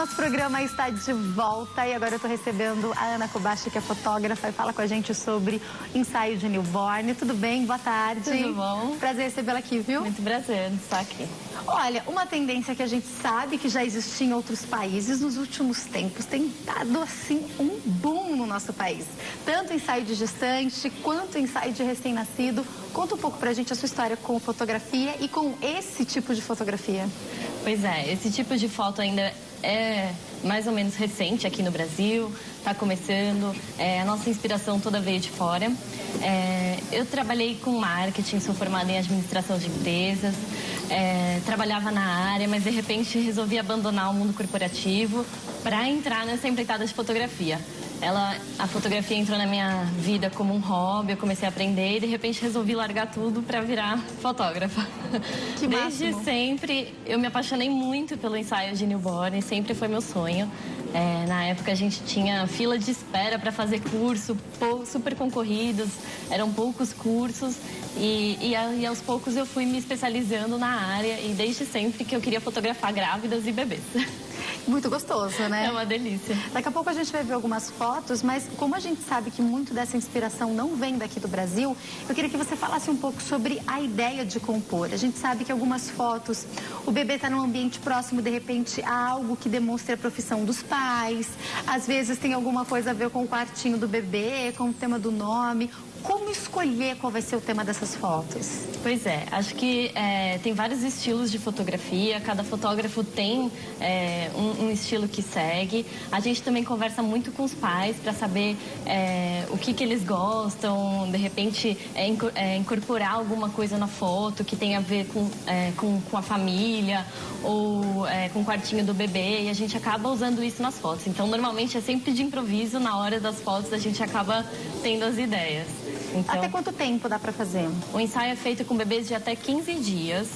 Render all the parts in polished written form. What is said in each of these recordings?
Nosso programa está de volta e agora eu estou recebendo a Ana Kobashi, que é fotógrafa, e fala com a gente sobre ensaio de newborn. Tudo bem? Boa tarde. Tudo bom? Prazer recebê-la aqui, viu? Muito prazer de estar aqui. Olha, uma tendência que a gente sabe que já existia em outros países nos últimos tempos tem dado, assim, um boom no nosso país. Tanto ensaio de gestante quanto ensaio de recém-nascido. Conta um pouco pra gente a sua história com fotografia e com esse tipo de fotografia. Pois é, esse tipo de foto ainda é mais ou menos recente aqui no Brasil, está começando, a nossa inspiração toda veio de fora. Eu trabalhei com marketing, sou formada em administração de empresas, trabalhava na área, mas de repente resolvi abandonar o mundo corporativo para entrar nessa empreitada de fotografia. A fotografia entrou na minha vida como um hobby, eu comecei a aprender e de repente resolvi largar tudo para virar fotógrafa. Que Desde máximo. sempre eu me apaixonei muito pelo ensaio de newborn, sempre foi meu sonho. Na época a gente tinha fila de espera para fazer curso, super concorridos, eram poucos cursos e aos poucos eu fui me especializando na área e desde sempre que eu queria fotografar grávidas e bebês. Muito gostoso, né? É uma delícia. Daqui a pouco a gente vai ver algumas fotos, mas como a gente sabe que muito dessa inspiração não vem daqui do Brasil, eu queria que você falasse um pouco sobre a ideia de compor. A gente sabe que algumas fotos, o bebê está num ambiente próximo, de repente, a algo que demonstre a profissão dos pais. Às vezes tem alguma coisa a ver com o quartinho do bebê, com o tema do nome. Como escolher qual vai ser o tema dessas fotos? Pois é, acho que tem vários estilos de fotografia, cada fotógrafo tem um estilo que segue. A gente também conversa muito com os pais para saber o que eles gostam, de repente incorporar alguma coisa na foto que tem a ver com a família ou com o quartinho do bebê, e a gente acaba usando isso nas fotos. Então, normalmente é sempre de improviso, na hora das fotos a gente acaba tendo as ideias. Então, Até quanto tempo dá para fazer? o ensaio é feito com bebês de até 15 dias,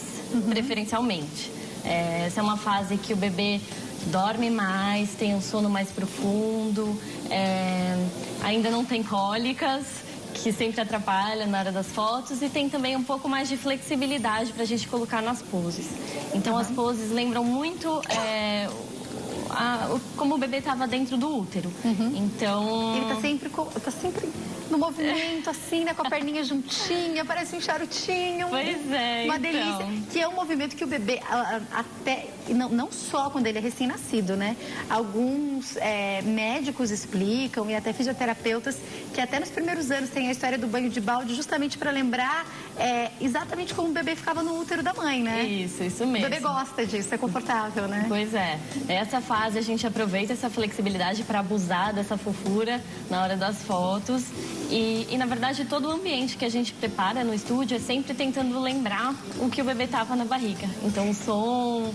preferencialmente. Essa é uma fase que o bebê dorme mais, tem um sono mais profundo, ainda não tem cólicas, que sempre atrapalha na hora das fotos, e tem também um pouco mais de flexibilidade para a gente colocar nas poses. Então, as poses lembram muito como o bebê estava dentro do útero. Então... Ele tá sempre no movimento, assim, né? Com a perninha juntinha, parece um charutinho. Pois é, Uma então. delícia. Que é um movimento que o bebê, até, não só quando ele é recém-nascido, né? Alguns médicos explicam, e até fisioterapeutas, que até nos primeiros anos tem a história do banho de balde, justamente para lembrar exatamente como o bebê ficava no útero da mãe, né? Isso mesmo. O bebê gosta disso, é confortável, né? Pois é. Essa fase a gente aproveita essa flexibilidade para abusar dessa fofura na hora das fotos. E, na verdade, todo o ambiente que a gente prepara no estúdio é sempre tentando lembrar o que o bebê estava na barriga. Então, o som,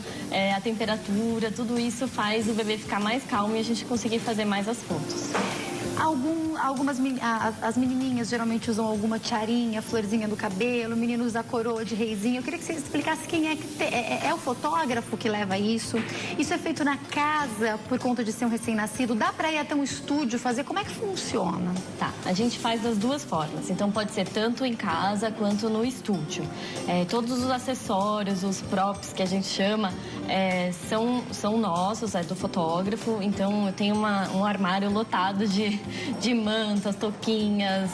a temperatura, tudo isso faz o bebê ficar mais calmo e a gente conseguir fazer mais as fotos. As menininhas geralmente usam alguma tiarinha, florzinha do cabelo, o menino usa a coroa de reizinho. Eu queria que você explicasse quem é o fotógrafo que leva isso. Isso é feito na casa por conta de ser um recém-nascido? Dá para ir até um estúdio fazer? Como é que funciona? Tá, a gente faz das duas formas. Então, pode ser tanto em casa quanto no estúdio. Todos os acessórios, os props que a gente chama, são nossos, do fotógrafo. Então, eu tenho um armário lotado de mantas, touquinhas,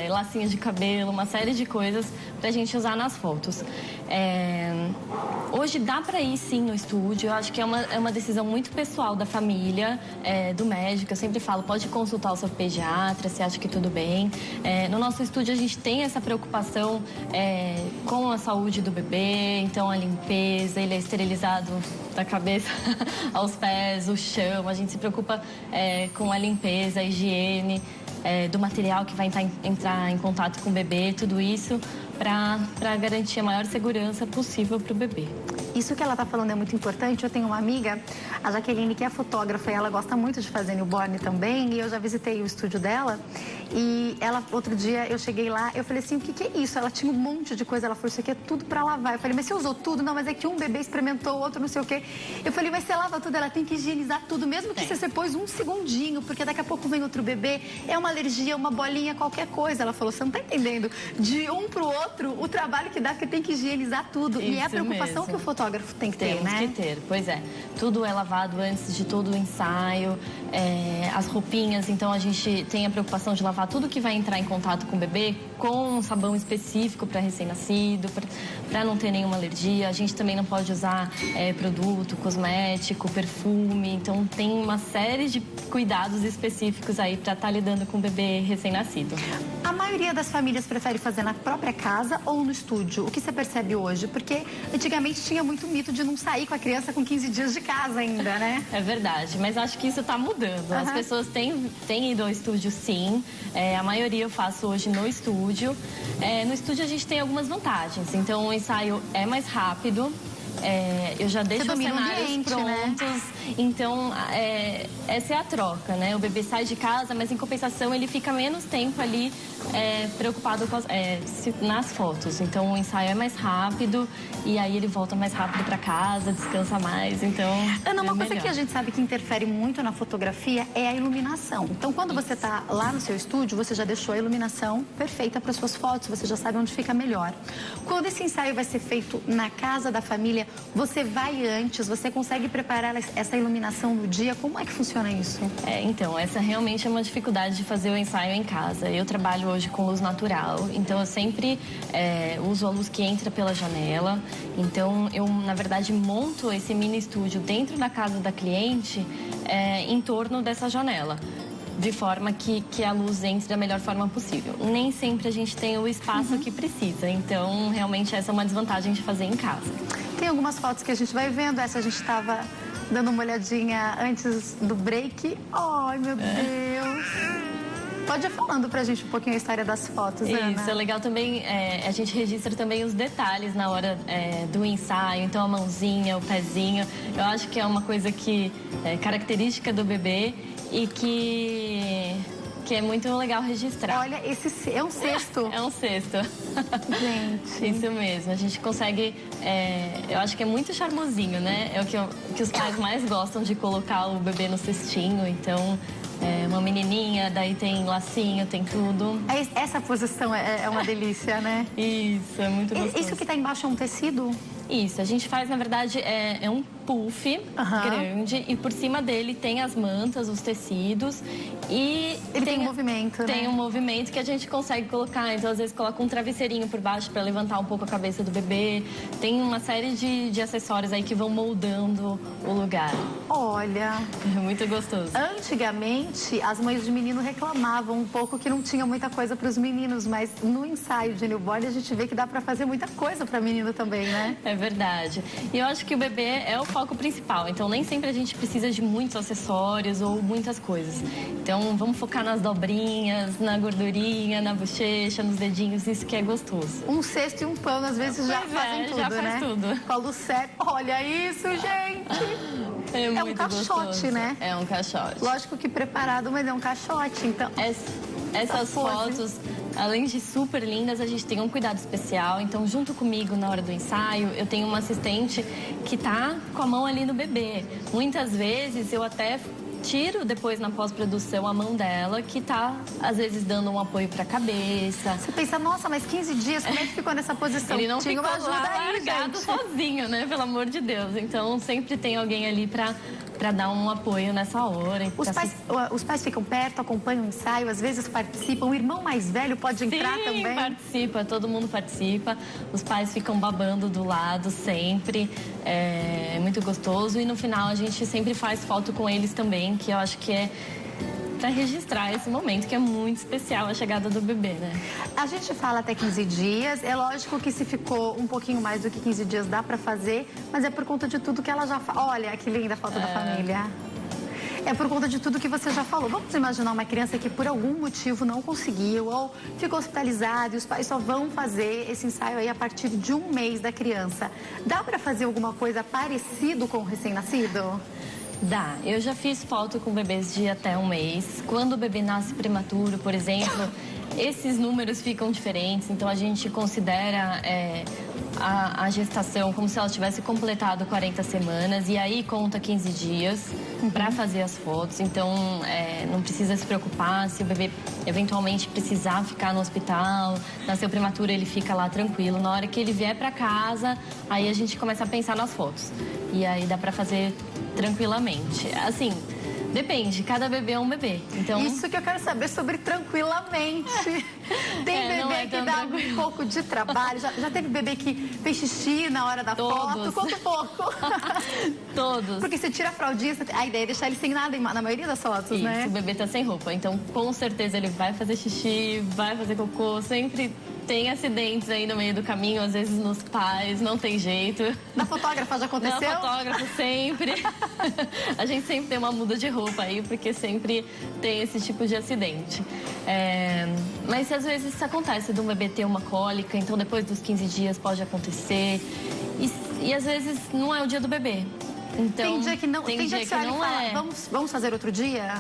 lacinhos de cabelo, uma série de coisas pra gente usar nas fotos. Hoje dá pra ir sim no estúdio, eu acho que é uma decisão muito pessoal da família, do médico. Eu sempre falo, pode consultar o seu pediatra se acha que tudo bem. No nosso estúdio a gente tem essa preocupação com a saúde do bebê, então a limpeza, ele é esterilizado da cabeça aos pés, o chão, a gente se preocupa com a limpeza, a higiene do material que vai entrar em contato com o bebê, tudo isso para garantir a maior segurança possível para o bebê. Isso que ela está falando é muito importante. Eu tenho uma amiga, a Jaqueline, que é fotógrafa, e ela gosta muito de fazer newborn também, e eu já visitei o estúdio dela. E ela, outro dia, eu cheguei lá, eu falei assim, o que é isso? Ela tinha um monte de coisa, ela falou, isso aqui é tudo pra lavar. Eu falei, mas você usou tudo? Não, mas é que um bebê experimentou, o outro não sei o quê. Eu falei, mas você lava tudo, ela tem que higienizar tudo, mesmo que você pôs um segundinho, porque daqui a pouco vem outro bebê, é uma alergia, uma bolinha, qualquer coisa. Ela falou, você não tá entendendo, de um pro outro, o trabalho que dá, porque tem que higienizar tudo. Isso e é a preocupação mesmo que o fotógrafo tem que ter, né? Temos que ter, pois é. Tudo é lavado antes de todo o ensaio, as roupinhas, então a gente tem a preocupação de lavar tudo que vai entrar em contato com o bebê com um sabão específico para recém-nascido, para não ter nenhuma alergia. A gente também não pode usar produto, cosmético, perfume, então tem uma série de cuidados específicos aí para estar lidando com o bebê recém-nascido. A maioria das famílias prefere fazer na própria casa ou no estúdio? O que você percebe hoje? Porque antigamente tinha muito mito de não sair com a criança com 15 dias de casa ainda, né? É verdade, mas acho que isso está mudando. As pessoas têm ido ao estúdio, sim. A maioria eu faço hoje no estúdio. No estúdio a gente tem algumas vantagens. Então o ensaio é mais rápido. Eu já deixo os cenários prontos, né? Então essa é a troca, né? O bebê sai de casa, mas em compensação ele fica menos tempo ali preocupado com nas fotos. Então o ensaio é mais rápido e aí ele volta mais rápido para casa, descansa mais. Então Ana, uma coisa que a gente sabe que interfere muito na fotografia é a iluminação. Então quando você está lá no seu estúdio, você já deixou a iluminação perfeita para suas fotos, você já sabe onde fica melhor. Quando esse ensaio vai ser feito na casa da família, você vai antes, você consegue preparar essa iluminação no dia? Como é que funciona isso? Então, essa realmente é uma dificuldade de fazer o ensaio em casa. Eu trabalho hoje com luz natural, então eu sempre uso a luz que entra pela janela. Então, eu, na verdade, monto esse mini estúdio dentro da casa da cliente em torno dessa janela, de forma que a luz entre da melhor forma possível. Nem sempre a gente tem o espaço que precisa, então realmente essa é uma desvantagem de fazer em casa. Tem algumas fotos que a gente vai vendo, essa a gente estava dando uma olhadinha antes do break. Ai, meu Deus! Pode ir falando pra gente um pouquinho a história das fotos, Ana. Isso, é legal também, a gente registra também os detalhes na hora do ensaio, então a mãozinha, o pezinho. Eu acho que é uma coisa que é característica do bebê e que é muito legal registrar. Olha, esse é um cesto. É um cesto. Gente. Isso mesmo, a gente consegue, eu acho que é muito charmosinho, né? É o que os pais mais gostam de colocar o bebê no cestinho, então uma menininha, daí tem lacinho, tem tudo. Essa posição é uma delícia, né? Isso, é muito gostoso. Isso que tá embaixo é um tecido? Isso, a gente faz, na verdade, é um puff grande e por cima dele tem as mantas, os tecidos e... Ele tem um movimento, Tem né? um movimento que a gente consegue colocar, então às vezes coloca um travesseirinho por baixo para levantar um pouco a cabeça do bebê. Tem uma série de acessórios aí que vão moldando o lugar. Olha... É muito gostoso. Antigamente, as mães de menino reclamavam um pouco que não tinha muita coisa para os meninos, mas no ensaio de newborn a gente vê que dá para fazer muita coisa para menino também, né? É verdade. E eu acho que o bebê é o foco principal, então nem sempre a gente precisa de muitos acessórios ou muitas coisas. Então vamos focar nas dobrinhas, na gordurinha, na bochecha, nos dedinhos, isso que é gostoso. Um cesto e um pano, às vezes, já fazem tudo, já faz né? tudo. Com a luz certa. Olha isso, gente! É um caixote, gostoso, né? É um caixote. Lógico que preparado, mas é um caixote, então... Essas fotos, além de super lindas, a gente tem um cuidado especial. Então, junto comigo, na hora do ensaio, eu tenho uma assistente que tá com a mão ali no bebê. Muitas vezes, eu até tiro depois na pós-produção a mão dela, que tá, às vezes, dando um apoio pra cabeça. Você pensa, nossa, mas 15 dias, como é que ficou nessa posição? Ele não Tinha ficou uma ajuda lá aí, largado gente. sozinho, né? Pelo amor de Deus. Então, sempre tem alguém ali pra dar um apoio nessa hora. Os pais ficam perto, acompanham o ensaio, às vezes participam. O irmão mais velho pode entrar também? Sim, participa, todo mundo participa. Os pais ficam babando do lado sempre. É muito gostoso. E no final a gente sempre faz foto com eles também, que eu acho que é para registrar esse momento, que é muito especial, a chegada do bebê, né? A gente fala até 15 dias, é lógico que se ficou um pouquinho mais do que 15 dias dá para fazer, mas é por conta de tudo que ela já fala. Olha, que linda a foto da família. É por conta de tudo que você já falou. Vamos imaginar uma criança que por algum motivo não conseguiu ou ficou hospitalizada e os pais só vão fazer esse ensaio aí a partir de um mês da criança. Dá para fazer alguma coisa parecido com o recém-nascido? Dá. Eu já fiz foto com bebês de até 1 mês. Quando o bebê nasce prematuro, por exemplo, esses números ficam diferentes. Então, a gente considera a gestação como se ela tivesse completado 40 semanas. E aí, conta 15 dias para fazer as fotos. Então, não precisa se preocupar se o bebê eventualmente precisar ficar no hospital. Nasceu prematuro, ele fica lá tranquilo. Na hora que ele vier para casa, aí a gente começa a pensar nas fotos. E aí dá para fazer tranquilamente. Assim, depende, cada bebê é um bebê. Então... Isso que eu quero saber sobre tranquilamente. Tem bebê que dá um pouco de trabalho. Já teve bebê que fez xixi na hora da foto? Conta um pouco. Todos. Porque você tira a fraldinha, a ideia é deixar ele sem nada na maioria das fotos, isso, né? O bebê tá sem roupa. Então, com certeza, ele vai fazer xixi, vai fazer cocô. Sempre tem acidentes aí no meio do caminho, às vezes nos pais, não tem jeito. Na fotógrafa já aconteceu? Na fotógrafa, sempre. A gente sempre tem uma muda de roupa aí, porque sempre tem esse tipo de acidente. Mas às vezes isso acontece de um bebê ter uma cólica, então depois dos 15 dias pode acontecer. E às vezes não é o dia do bebê. Então, tem dia que não, tem dia que você não fala, vamos fazer outro dia?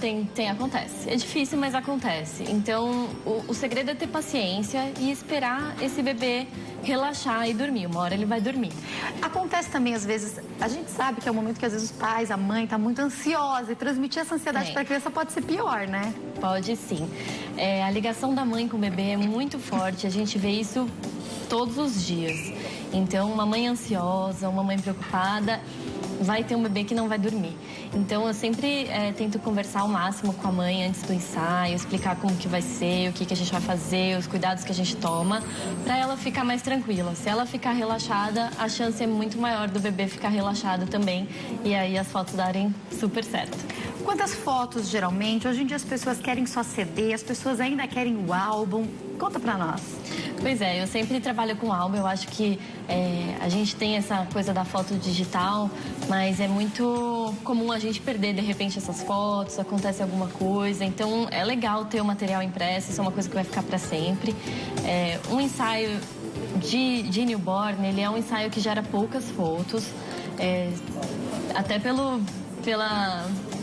Acontece. É difícil, mas acontece. Então, o segredo é ter paciência e esperar esse bebê relaxar e dormir. Uma hora ele vai dormir. Acontece também, às vezes, a gente sabe que é o momento que às vezes os pais, a mãe tá muito ansiosa e transmitir essa ansiedade para a criança pode ser pior, né? Pode sim. A ligação da mãe com o bebê é muito forte. A gente vê isso todos os dias. Então, uma mãe ansiosa, uma mãe preocupada, vai ter um bebê que não vai dormir. Então, eu sempre tento conversar ao máximo com a mãe antes do ensaio, explicar como que vai ser, o que a gente vai fazer, os cuidados que a gente toma, para ela ficar mais tranquila. Se ela ficar relaxada, a chance é muito maior do bebê ficar relaxado também, e aí as fotos darem super certo. Quantas fotos, geralmente? Hoje em dia as pessoas querem só CD, as pessoas ainda querem o álbum. Conta pra nós. Pois é, eu sempre trabalho com álbum. Eu acho que a gente tem essa coisa da foto digital, mas é muito comum a gente perder, de repente, essas fotos, acontece alguma coisa. Então, é legal ter o material impresso, isso é uma coisa que vai ficar para sempre. Um ensaio de newborn, ele é um ensaio que gera poucas fotos, até pela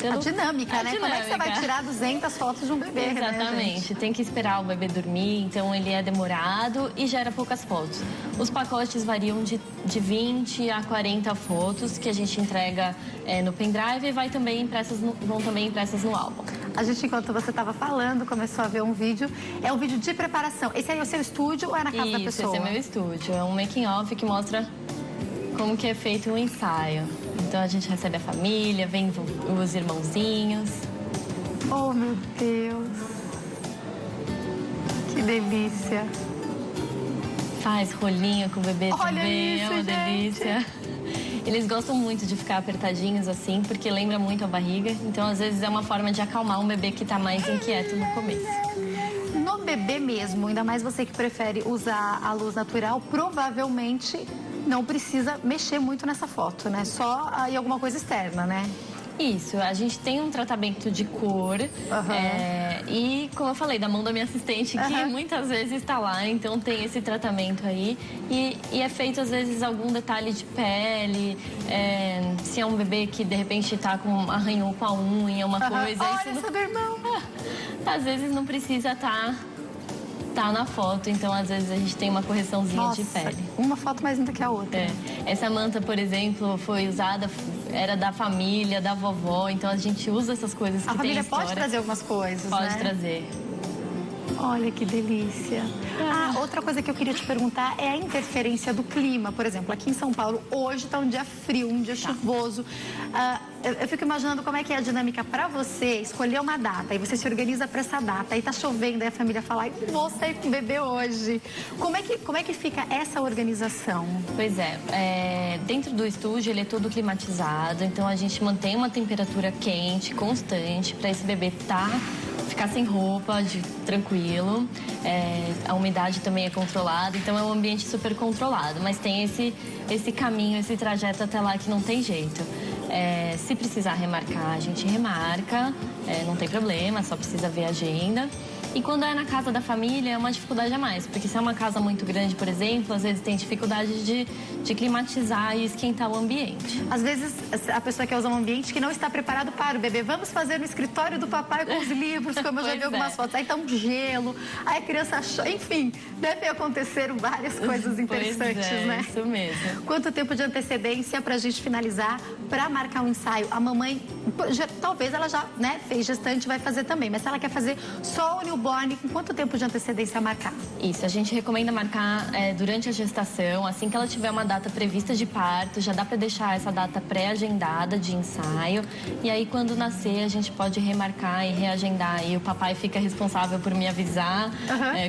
a dinâmica, né? Como é que você vai tirar 200 fotos de um bebê, Exatamente. Né, tem que esperar o bebê dormir, então ele é demorado e gera poucas fotos. Os pacotes variam de 20 a 40 fotos que a gente entrega no pendrive e vão também impressas no álbum. A gente, enquanto você estava falando, começou a ver um vídeo. É um vídeo de preparação. Esse aí é o seu estúdio ou é na casa da pessoa? Esse é meu estúdio. É um making-off que mostra como que é feito o ensaio. Então, a gente recebe a família, vem os irmãozinhos. Oh, meu Deus! Que delícia! Faz rolinho com o bebê também, isso, é uma delícia. Eles gostam muito de ficar apertadinhos assim, porque lembra muito a barriga. Então, às vezes, é uma forma de acalmar um bebê que está mais inquieto no começo. No bebê mesmo, ainda mais você que prefere usar a luz natural, provavelmente não precisa mexer muito nessa foto, né? Só aí alguma coisa externa, né? Isso, a gente tem um tratamento de cor e, como eu falei, da mão da minha assistente, que muitas vezes está lá, então tem esse tratamento aí. E é feito, às vezes, algum detalhe de pele, se é um bebê que, de repente, arranhou com a unha, uma coisa... Olha, isso do irmão! Às vezes não precisa tá na foto, então às vezes a gente tem uma correçãozinha de pele. Uma foto mais linda que a outra. Essa manta, por exemplo, foi usada, era da família, da vovó, então a gente usa essas coisas que tem história. A família pode trazer algumas coisas, Pode trazer. Olha que delícia. Outra coisa que eu queria te perguntar é a interferência do clima. Por exemplo, aqui em São Paulo, hoje está um dia frio, um dia chuvoso. Eu fico imaginando como é que é a dinâmica para você escolher uma data e você se organiza para essa data. Aí tá chovendo, aí a família fala, vou sair com o bebê hoje. Como é que fica essa organização? Pois dentro do estúdio ele é todo climatizado, então a gente mantém uma temperatura quente, constante, para esse bebê ficar sem roupa, tranquilo. A umidade também é controlada, então é um ambiente super controlado. Mas tem esse caminho, esse trajeto até lá que não tem jeito. Se precisar remarcar, a gente remarca, não tem problema, só precisa ver a agenda. E quando é na casa da família, é uma dificuldade a mais, porque se é uma casa muito grande, por exemplo, às vezes tem dificuldade de climatizar e esquentar o ambiente. Às vezes, a pessoa quer usar um ambiente que não está preparado para o bebê. Vamos fazer no escritório do papai com os livros, como eu já vi algumas fotos. Aí tá um gelo, aí a criança achou... Enfim, deve acontecer várias coisas interessantes, né? Isso mesmo. Quanto tempo de antecedência para a gente finalizar, para marcar um ensaio? A mamãe, talvez ela já fez gestante, vai fazer também. Mas se ela quer fazer só o newborn, com quanto tempo de antecedência marcar? Isso, a gente recomenda marcar durante a gestação, assim que ela tiver uma data prevista de parto, já dá para deixar essa data pré-agendada de ensaio. E aí, quando nascer, a gente pode remarcar e reagendar. E o papai fica responsável por me avisar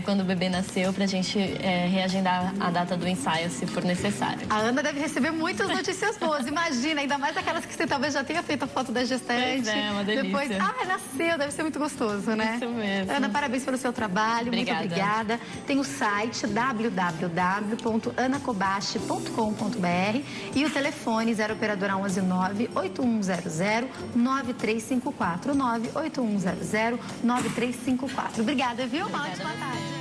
quando o bebê nasceu, pra gente reagendar a data do ensaio, se for necessário. A Ana deve receber muitas notícias boas. Imagina, ainda mais aquelas que você talvez já tenha feito a foto da gestante. Pois é, uma delícia. Depois, nasceu, deve ser muito gostoso, né? Isso mesmo. Ana, parabéns pelo seu trabalho. Obrigada. Muito obrigada. Tem o site www.anacobache.com.br e o telefone 0 operadora 119 8100 9354 98100 9354. Obrigada, viu? Uma ótima tarde.